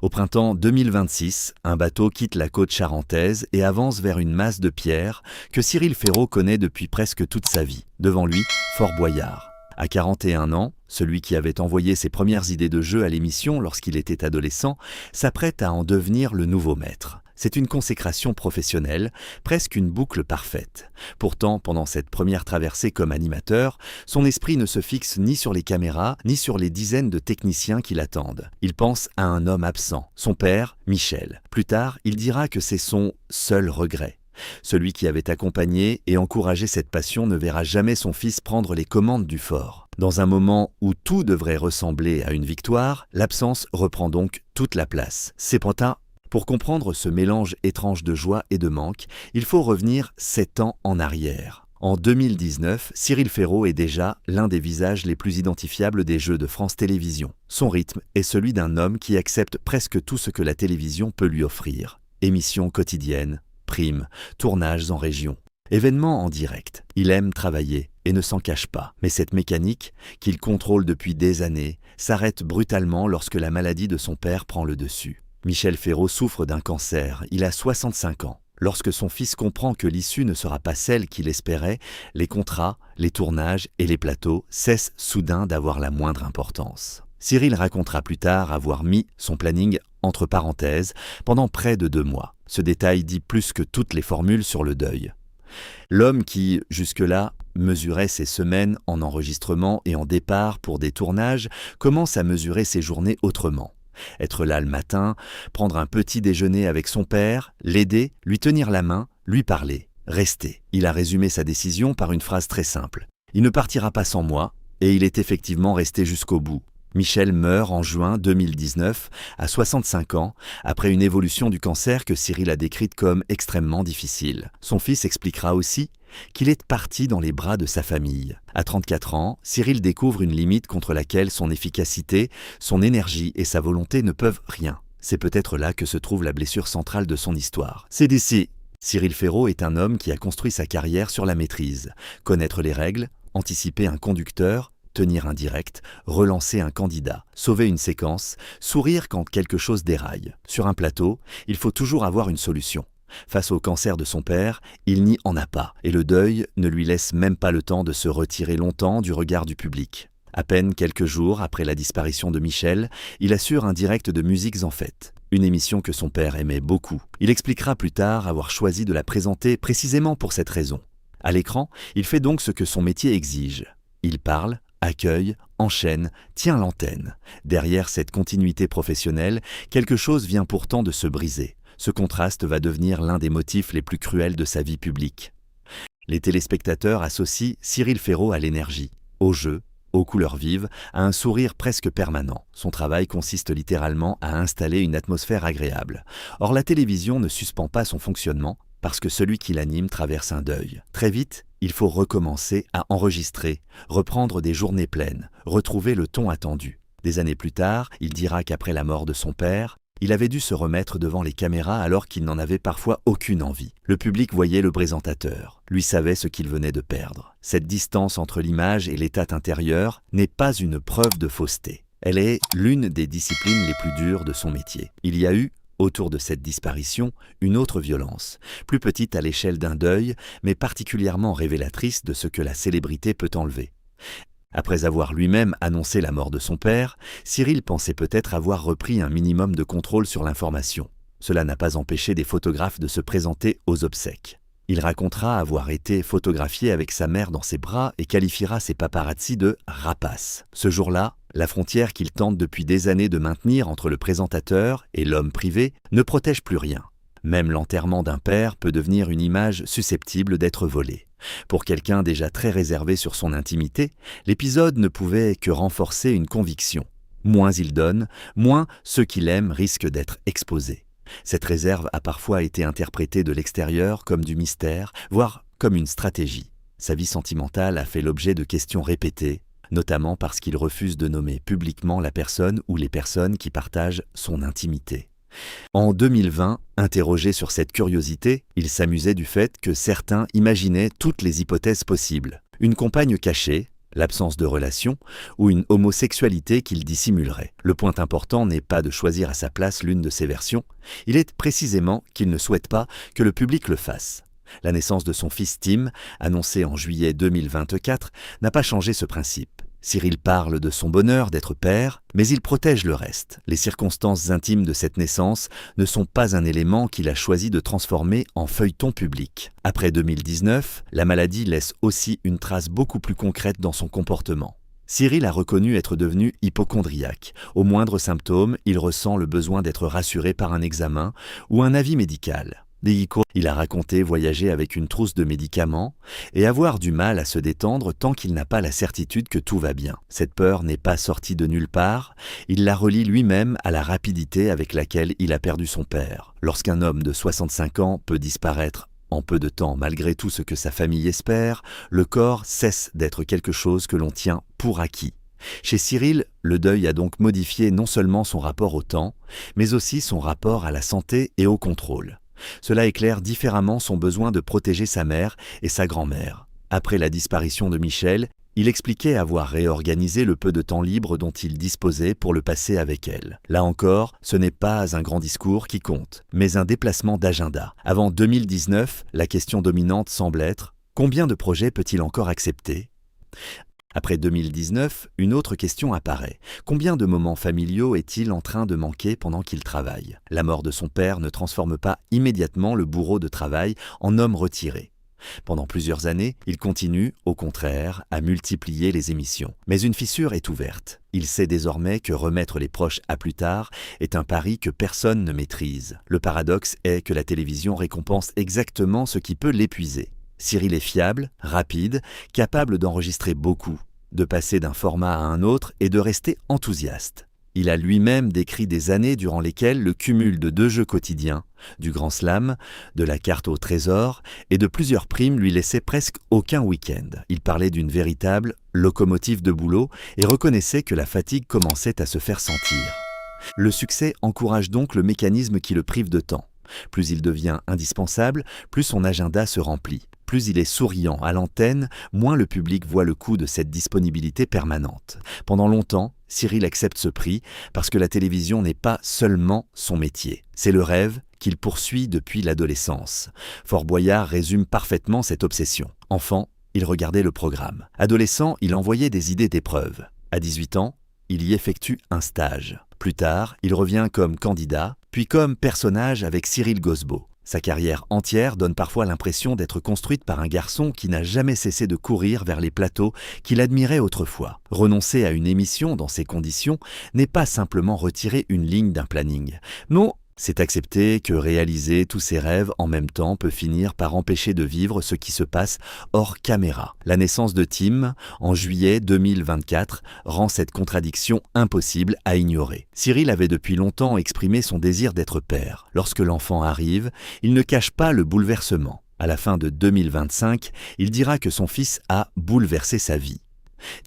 Au printemps 2026, un bateau quitte la côte charentaise et avance vers une masse de pierres que Cyril Ferraud connaît depuis presque toute sa vie. Devant lui, Fort Boyard. À 41 ans, celui qui avait envoyé ses premières idées de jeu à l'émission lorsqu'il était adolescent s'apprête à en devenir le nouveau maître. C'est une consécration professionnelle, presque une boucle parfaite. Pourtant, pendant cette première traversée comme animateur, son esprit ne se fixe ni sur les caméras, ni sur les dizaines de techniciens qui l'attendent. Il pense à un homme absent, son père, Michel. Plus tard, il dira que c'est son seul regret. Celui qui avait accompagné et encouragé cette passion ne verra jamais son fils prendre les commandes du fort. Dans un moment où tout devrait ressembler à une victoire, l'absence reprend donc toute la place. Pour comprendre ce mélange étrange de joie et de manque, il faut revenir 7 ans en arrière. En 2019, Cyril Ferraud est déjà l'un des visages les plus identifiables des Jeux de France Télévisions. Son rythme est celui d'un homme qui accepte presque tout ce que la télévision peut lui offrir. Émissions quotidiennes, primes, tournages en région, événements en direct. Il aime travailler et ne s'en cache pas. Mais cette mécanique, qu'il contrôle depuis des années, s'arrête brutalement lorsque la maladie de son père prend le dessus. Michel Ferraud souffre d'un cancer, il a 65 ans. Lorsque son fils comprend que l'issue ne sera pas celle qu'il espérait, les contrats, les tournages et les plateaux cessent soudain d'avoir la moindre importance. Cyril racontera plus tard avoir mis son planning entre parenthèses pendant près de 2 mois. Ce détail dit plus que toutes les formules sur le deuil. L'homme qui, jusque-là, mesurait ses semaines en enregistrement et en départ pour des tournages, commence à mesurer ses journées autrement. Être là le matin, prendre un petit déjeuner avec son père, l'aider, lui tenir la main, lui parler, rester. Il a résumé sa décision par une phrase très simple. Il ne partira pas sans moi, et il est effectivement resté jusqu'au bout. Michel meurt en juin 2019, à 65 ans, après une évolution du cancer que Cyril a décrite comme extrêmement difficile. Son fils expliquera aussi qu'il est parti dans les bras de sa famille. À 34 ans, Cyril découvre une limite contre laquelle son efficacité, son énergie et sa volonté ne peuvent rien. C'est peut-être là que se trouve la blessure centrale de son histoire. C'est d'ici. Cyril Ferraud est un homme qui a construit sa carrière sur la maîtrise. Connaître les règles, anticiper un conducteur, tenir un direct, relancer un candidat, sauver une séquence, sourire quand quelque chose déraille. Sur un plateau, il faut toujours avoir une solution. Face au cancer de son père, il n'y en a pas, et le deuil ne lui laisse même pas le temps de se retirer longtemps du regard du public. À peine quelques jours après la disparition de Michel, il assure un direct de Musiques en fête, une émission que son père aimait beaucoup. Il expliquera plus tard avoir choisi de la présenter précisément pour cette raison. À l'écran, il fait donc ce que son métier exige. Il parle, accueille, enchaîne, tient l'antenne. Derrière cette continuité professionnelle, quelque chose vient pourtant de se briser. Ce contraste va devenir l'un des motifs les plus cruels de sa vie publique. Les téléspectateurs associent Cyril Ferraud à l'énergie, au jeu, aux couleurs vives, à un sourire presque permanent. Son travail consiste littéralement à installer une atmosphère agréable. Or, la télévision ne suspend pas son fonctionnement parce que celui qui l'anime traverse un deuil. Très vite, il faut recommencer à enregistrer, reprendre des journées pleines, retrouver le ton attendu. Des années plus tard, il dira qu'après la mort de son père, il avait dû se remettre devant les caméras alors qu'il n'en avait parfois aucune envie. Le public voyait le présentateur, lui savait ce qu'il venait de perdre. Cette distance entre l'image et l'état intérieur n'est pas une preuve de fausseté. Elle est l'une des disciplines les plus dures de son métier. Il y a eu, autour de cette disparition, une autre violence, plus petite à l'échelle d'un deuil, mais particulièrement révélatrice de ce que la célébrité peut enlever. Après avoir lui-même annoncé la mort de son père, Cyril pensait peut-être avoir repris un minimum de contrôle sur l'information. Cela n'a pas empêché des photographes de se présenter aux obsèques. Il racontera avoir été photographié avec sa mère dans ses bras et qualifiera ses paparazzis de « rapaces ». Ce jour-là, la frontière qu'il tente depuis des années de maintenir entre le présentateur et l'homme privé ne protège plus rien. Même l'enterrement d'un père peut devenir une image susceptible d'être volée. Pour quelqu'un déjà très réservé sur son intimité, l'épisode ne pouvait que renforcer une conviction. Moins il donne, moins ceux qu'il aime risquent d'être exposés. Cette réserve a parfois été interprétée de l'extérieur comme du mystère, voire comme une stratégie. Sa vie sentimentale a fait l'objet de questions répétées, notamment parce qu'il refuse de nommer publiquement la personne ou les personnes qui partagent son intimité. En 2020, interrogé sur cette curiosité, il s'amusait du fait que certains imaginaient toutes les hypothèses possibles. Une compagne cachée, l'absence de relation ou une homosexualité qu'il dissimulerait. Le point important n'est pas de choisir à sa place l'une de ces versions, il est précisément qu'il ne souhaite pas que le public le fasse. La naissance de son fils Tim, annoncée en juillet 2024, n'a pas changé ce principe. Cyril parle de son bonheur d'être père, mais il protège le reste. Les circonstances intimes de cette naissance ne sont pas un élément qu'il a choisi de transformer en feuilleton public. Après 2019, la maladie laisse aussi une trace beaucoup plus concrète dans son comportement. Cyril a reconnu être devenu hypocondriaque. Au moindre symptôme, il ressent le besoin d'être rassuré par un examen ou un avis médical. Il a raconté voyager avec une trousse de médicaments et avoir du mal à se détendre tant qu'il n'a pas la certitude que tout va bien. Cette peur n'est pas sortie de nulle part, il la relie lui-même à la rapidité avec laquelle il a perdu son père. Lorsqu'un homme de 65 ans peut disparaître en peu de temps malgré tout ce que sa famille espère, le corps cesse d'être quelque chose que l'on tient pour acquis. Chez Cyril, le deuil a donc modifié non seulement son rapport au temps, mais aussi son rapport à la santé et au contrôle. Cela éclaire différemment son besoin de protéger sa mère et sa grand-mère. Après la disparition de Michel, il expliquait avoir réorganisé le peu de temps libre dont il disposait pour le passer avec elle. Là encore, ce n'est pas un grand discours qui compte, mais un déplacement d'agenda. Avant 2019, la question dominante semble être « Combien de projets peut-il encore accepter ?» Après 2019, une autre question apparaît. Combien de moments familiaux est-il en train de manquer pendant qu'il travaille? La mort de son père ne transforme pas immédiatement le bourreau de travail en homme retiré. Pendant plusieurs années, il continue, au contraire, à multiplier les émissions. Mais une fissure est ouverte. Il sait désormais que remettre les proches à plus tard est un pari que personne ne maîtrise. Le paradoxe est que la télévision récompense exactement ce qui peut l'épuiser. Cyril est fiable, rapide, capable d'enregistrer beaucoup, de passer d'un format à un autre et de rester enthousiaste. Il a lui-même décrit des années durant lesquelles le cumul de 2 jeux quotidiens, du Grand Slam, de la carte au trésor et de plusieurs primes lui laissait presque aucun week-end. Il parlait d'une véritable locomotive de boulot et reconnaissait que la fatigue commençait à se faire sentir. Le succès encourage donc le mécanisme qui le prive de temps. Plus il devient indispensable, plus son agenda se remplit. Plus il est souriant à l'antenne, moins le public voit le coût de cette disponibilité permanente. Pendant longtemps, Cyril accepte ce prix parce que la télévision n'est pas seulement son métier. C'est le rêve qu'il poursuit depuis l'adolescence. Fort Boyard résume parfaitement cette obsession. Enfant, il regardait le programme. Adolescent, il envoyait des idées d'épreuves. À 18 ans, il y effectue un stage. Plus tard, il revient comme candidat, puis comme personnage avec Cyril Gosbo. Sa carrière entière donne parfois l'impression d'être construite par un garçon qui n'a jamais cessé de courir vers les plateaux qu'il admirait autrefois. Renoncer à une émission dans ces conditions n'est pas simplement retirer une ligne d'un planning. Non, c'est accepter que réaliser tous ses rêves en même temps peut finir par empêcher de vivre ce qui se passe hors caméra. La naissance de Tim, en juillet 2024, rend cette contradiction impossible à ignorer. Cyril avait depuis longtemps exprimé son désir d'être père. Lorsque l'enfant arrive, il ne cache pas le bouleversement. À la fin de 2025, il dira que son fils a bouleversé sa vie.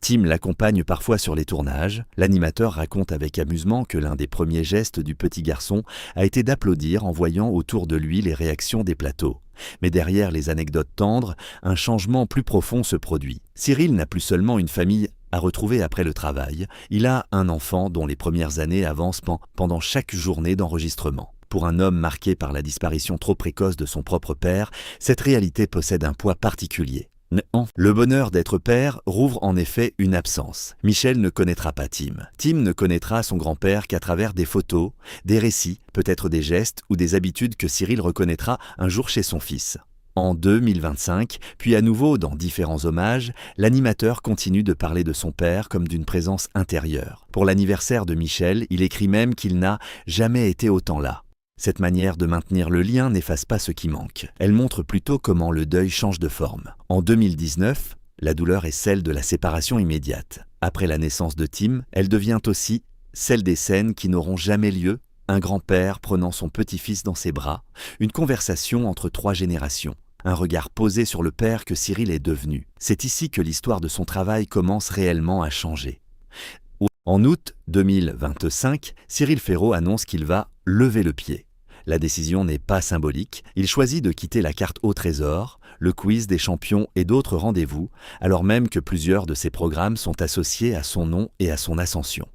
Tim l'accompagne parfois sur les tournages. L'animateur raconte avec amusement que l'un des premiers gestes du petit garçon a été d'applaudir en voyant autour de lui les réactions des plateaux. Mais derrière les anecdotes tendres, un changement plus profond se produit. Cyril n'a plus seulement une famille à retrouver après le travail, il a un enfant dont les premières années avancent pendant chaque journée d'enregistrement. Pour un homme marqué par la disparition trop précoce de son propre père, cette réalité possède un poids particulier. Le bonheur d'être père rouvre en effet une absence. Michel ne connaîtra pas Tim. Tim ne connaîtra son grand-père qu'à travers des photos, des récits, peut-être des gestes ou des habitudes que Cyril reconnaîtra un jour chez son fils. En 2025, puis à nouveau dans différents hommages, l'animateur continue de parler de son père comme d'une présence intérieure. Pour l'anniversaire de Michel, il écrit même qu'il n'a jamais été autant là. Cette manière de maintenir le lien n'efface pas ce qui manque. Elle montre plutôt comment le deuil change de forme. En 2019, la douleur est celle de la séparation immédiate. Après la naissance de Tim, elle devient aussi celle des scènes qui n'auront jamais lieu, un grand-père prenant son petit-fils dans ses bras, une conversation entre 3 générations, un regard posé sur le père que Cyril est devenu. C'est ici que l'histoire de son travail commence réellement à changer. En août 2025, Cyril Ferraud annonce qu'il va lever le pied. La décision n'est pas symbolique, il choisit de quitter la carte au trésor, le quiz des champions et d'autres rendez-vous, alors même que plusieurs de ses programmes sont associés à son nom et à son ascension.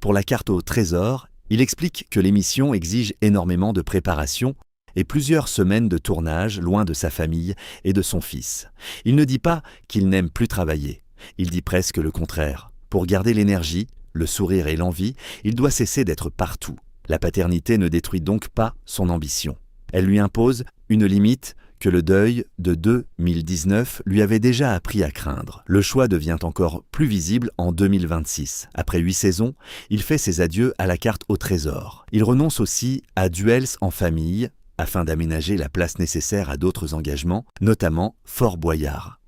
Pour la carte au trésor, il explique que l'émission exige énormément de préparation et plusieurs semaines de tournage loin de sa famille et de son fils. Il ne dit pas qu'il n'aime plus travailler, il dit presque le contraire. Pour garder l'énergie, le sourire et l'envie, il doit cesser d'être partout. La paternité ne détruit donc pas son ambition. Elle lui impose une limite que le deuil de 2019 lui avait déjà appris à craindre. Le choix devient encore plus visible en 2026. Après 8 saisons, il fait ses adieux à la carte au trésor. Il renonce aussi à Duels en famille, afin d'aménager la place nécessaire à d'autres engagements, notamment Fort Boyard.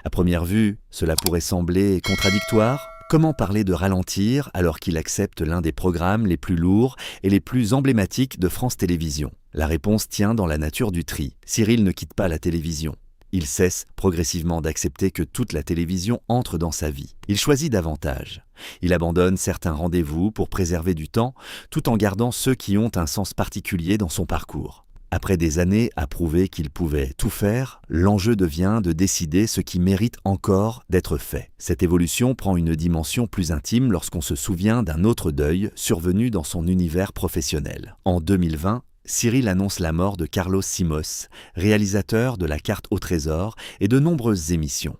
À première vue, cela pourrait sembler contradictoire. Comment parler de ralentir alors qu'il accepte l'un des programmes les plus lourds et les plus emblématiques de France Télévisions? La réponse tient dans la nature du tri. Cyril ne quitte pas la télévision. Il cesse progressivement d'accepter que toute la télévision entre dans sa vie. Il choisit davantage. Il abandonne certains rendez-vous pour préserver du temps, tout en gardant ceux qui ont un sens particulier dans son parcours. Après des années à prouver qu'il pouvait tout faire, l'enjeu devient de décider ce qui mérite encore d'être fait. Cette évolution prend une dimension plus intime lorsqu'on se souvient d'un autre deuil survenu dans son univers professionnel. En 2020, Cyril annonce la mort de Carlos Simos, réalisateur de La Carte au Trésor et de nombreuses émissions.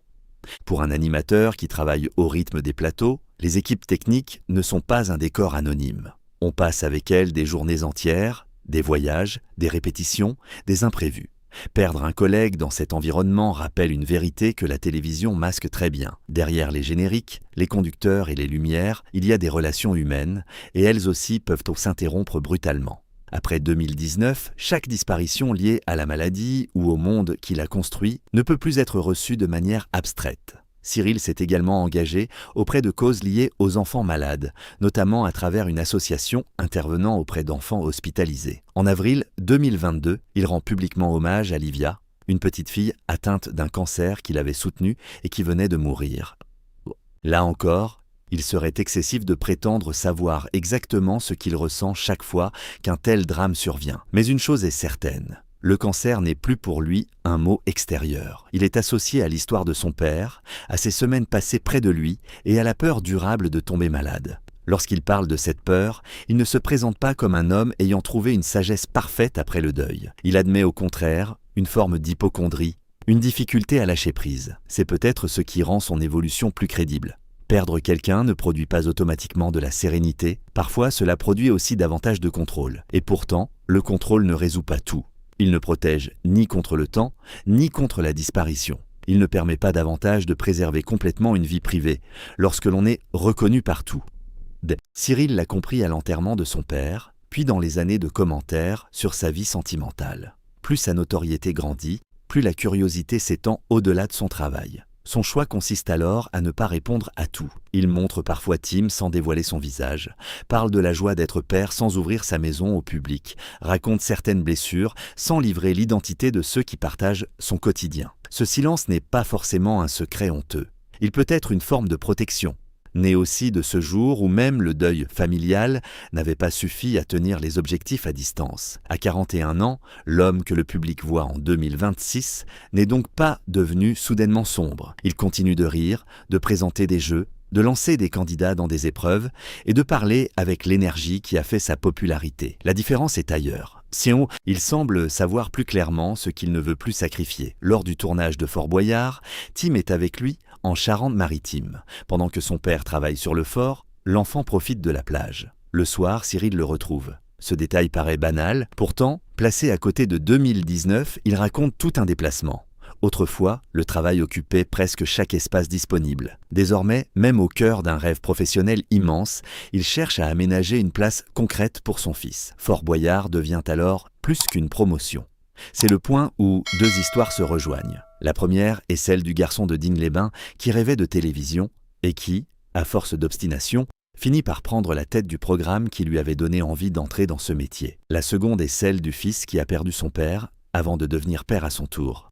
Pour un animateur qui travaille au rythme des plateaux, les équipes techniques ne sont pas un décor anonyme. On passe avec elles des journées entières, des voyages, des répétitions, des imprévus. Perdre un collègue dans cet environnement rappelle une vérité que la télévision masque très bien. Derrière les génériques, les conducteurs et les lumières, il y a des relations humaines, et elles aussi peuvent s'interrompre brutalement. Après 2019, chaque disparition liée à la maladie ou au monde qu'il a construit ne peut plus être reçue de manière abstraite. Cyril s'est également engagé auprès de causes liées aux enfants malades, notamment à travers une association intervenant auprès d'enfants hospitalisés. En avril 2022, il rend publiquement hommage à Livia, une petite fille atteinte d'un cancer qu'il avait soutenu et qui venait de mourir. Là encore, il serait excessif de prétendre savoir exactement ce qu'il ressent chaque fois qu'un tel drame survient. Mais une chose est certaine, le cancer n'est plus pour lui un mot extérieur. Il est associé à l'histoire de son père, à ses semaines passées près de lui et à la peur durable de tomber malade. Lorsqu'il parle de cette peur, il ne se présente pas comme un homme ayant trouvé une sagesse parfaite après le deuil. Il admet au contraire une forme d'hypocondrie, une difficulté à lâcher prise. C'est peut-être ce qui rend son évolution plus crédible. Perdre quelqu'un ne produit pas automatiquement de la sérénité, parfois cela produit aussi davantage de contrôle. Et pourtant, le contrôle ne résout pas tout. Il ne protège ni contre le temps, ni contre la disparition. Il ne permet pas davantage de préserver complètement une vie privée, lorsque l'on est reconnu partout. Cyril l'a compris à l'enterrement de son père, puis dans les années de commentaires sur sa vie sentimentale. Plus sa notoriété grandit, plus la curiosité s'étend au-delà de son travail. Son choix consiste alors à ne pas répondre à tout. Il montre parfois Tim sans dévoiler son visage, parle de la joie d'être père sans ouvrir sa maison au public, raconte certaines blessures sans livrer l'identité de ceux qui partagent son quotidien. Ce silence n'est pas forcément un secret honteux. Il peut être une forme de protection. Né aussi de ce jour où même le deuil familial n'avait pas suffi à tenir les objectifs à distance. À 41 ans, l'homme que le public voit en 2026 n'est donc pas devenu soudainement sombre. Il continue de rire, de présenter des jeux, de lancer des candidats dans des épreuves et de parler avec l'énergie qui a fait sa popularité. La différence est ailleurs. Il semble savoir plus clairement ce qu'il ne veut plus sacrifier. Lors du tournage de Fort Boyard, Tim est avec lui en Charente-Maritime. Pendant que son père travaille sur le fort, l'enfant profite de la plage. Le soir, Cyril le retrouve. Ce détail paraît banal, pourtant, placé à côté de 2019, il raconte tout un déplacement. Autrefois, le travail occupait presque chaque espace disponible. Désormais, même au cœur d'un rêve professionnel immense, il cherche à aménager une place concrète pour son fils. Fort Boyard devient alors plus qu'une promotion. C'est le point où deux histoires se rejoignent. La première est celle du garçon de Digne-les-Bains qui rêvait de télévision et qui, à force d'obstination, finit par prendre la tête du programme qui lui avait donné envie d'entrer dans ce métier. La seconde est celle du fils qui a perdu son père avant de devenir père à son tour.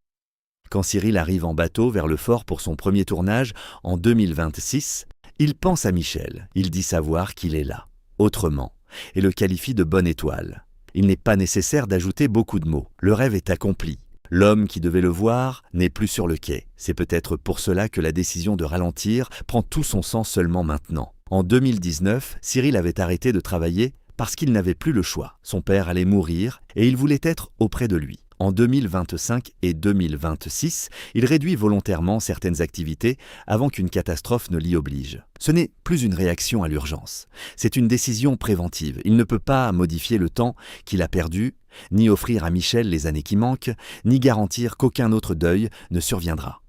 Quand Cyril arrive en bateau vers le fort pour son premier tournage en 2026, il pense à Michel. Il dit savoir qu'il est là, autrement, et le qualifie de bonne étoile. Il n'est pas nécessaire d'ajouter beaucoup de mots. Le rêve est accompli. L'homme qui devait le voir n'est plus sur le quai. C'est peut-être pour cela que la décision de ralentir prend tout son sens seulement maintenant. En 2019, Cyril avait arrêté de travailler parce qu'il n'avait plus le choix. Son père allait mourir et il voulait être auprès de lui. En 2025 et 2026, il réduit volontairement certaines activités avant qu'une catastrophe ne l'y oblige. Ce n'est plus une réaction à l'urgence, c'est une décision préventive. Il ne peut pas modifier le temps qu'il a perdu, ni offrir à Michel les années qui manquent, ni garantir qu'aucun autre deuil ne surviendra.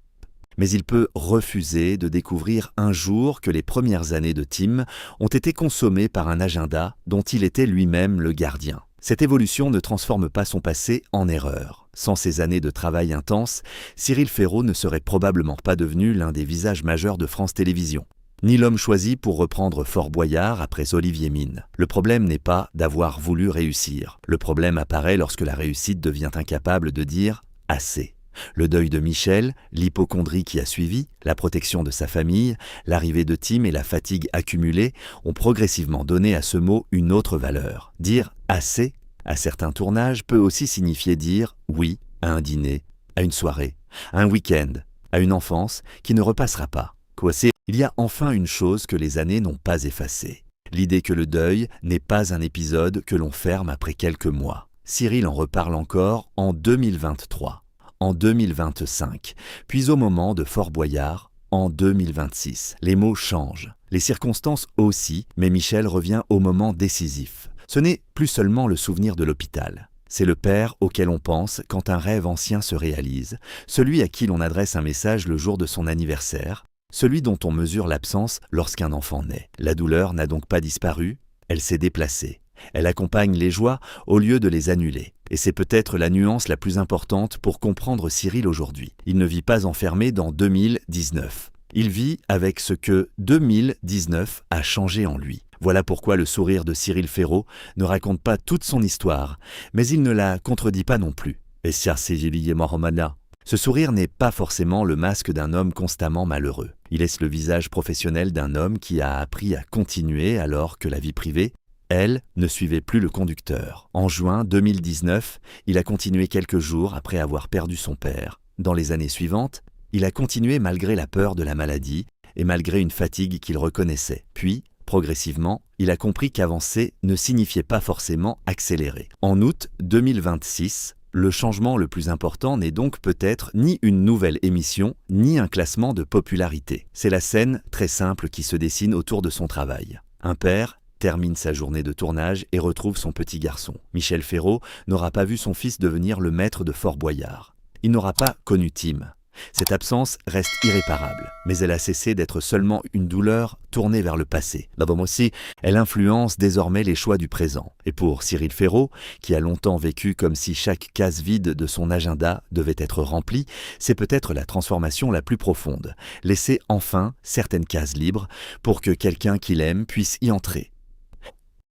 Mais il peut refuser de découvrir un jour que les premières années de Tim ont été consommées par un agenda dont il était lui-même le gardien. Cette évolution ne transforme pas son passé en erreur. Sans ces années de travail intense, Cyril Ferraud ne serait probablement pas devenu l'un des visages majeurs de France Télévisions, ni l'homme choisi pour reprendre Fort Boyard après Olivier Mine. Le problème n'est pas d'avoir voulu réussir. Le problème apparaît lorsque la réussite devient incapable de dire « assez ». Le deuil de Michel, l'hypocondrie qui a suivi, la protection de sa famille, l'arrivée de Tim et la fatigue accumulée ont progressivement donné à ce mot une autre valeur. Dire « assez » à certains tournages peut aussi signifier dire « oui » à un dîner, à une soirée, à un week-end, à une enfance qui ne repassera pas. Il y a enfin une chose que les années n'ont pas effacée. L'idée que le deuil n'est pas un épisode que l'on ferme après quelques mois. Cyril en reparle encore en 2023. En 2025, puis au moment de Fort Boyard, en 2026. Les mots changent, les circonstances aussi, mais Michel revient au moment décisif. Ce n'est plus seulement le souvenir de l'hôpital. C'est le père auquel on pense quand un rêve ancien se réalise, celui à qui l'on adresse un message le jour de son anniversaire, celui dont on mesure l'absence lorsqu'un enfant naît. La douleur n'a donc pas disparu, elle s'est déplacée. Elle accompagne les joies au lieu de les annuler. Et c'est peut-être la nuance la plus importante pour comprendre Cyril aujourd'hui. Il ne vit pas enfermé dans 2019. Il vit avec ce que 2019 a changé en lui. Voilà pourquoi le sourire de Cyril Ferraud ne raconte pas toute son histoire, mais il ne la contredit pas non plus. Ce sourire n'est pas forcément le masque d'un homme constamment malheureux. Il laisse le visage professionnel d'un homme qui a appris à continuer alors que la vie privée, elle, ne suivait plus le conducteur. En juin 2019, il a continué quelques jours après avoir perdu son père. Dans les années suivantes, il a continué malgré la peur de la maladie et malgré une fatigue qu'il reconnaissait. Puis, progressivement, il a compris qu'avancer ne signifiait pas forcément accélérer. En août 2026, le changement le plus important n'est donc peut-être ni une nouvelle émission, ni un classement de popularité. C'est la scène très simple qui se dessine autour de son travail. Un père termine sa journée de tournage et retrouve son petit garçon. Michel Ferraud n'aura pas vu son fils devenir le maître de Fort Boyard. Il n'aura pas connu Tim. Cette absence reste irréparable, mais elle a cessé d'être seulement une douleur tournée vers le passé. D'abord aussi, elle influence désormais les choix du présent. Et pour Cyril Ferraud, qui a longtemps vécu comme si chaque case vide de son agenda devait être remplie, c'est peut-être la transformation la plus profonde. Laisser enfin certaines cases libres pour que quelqu'un qu'il aime puisse y entrer.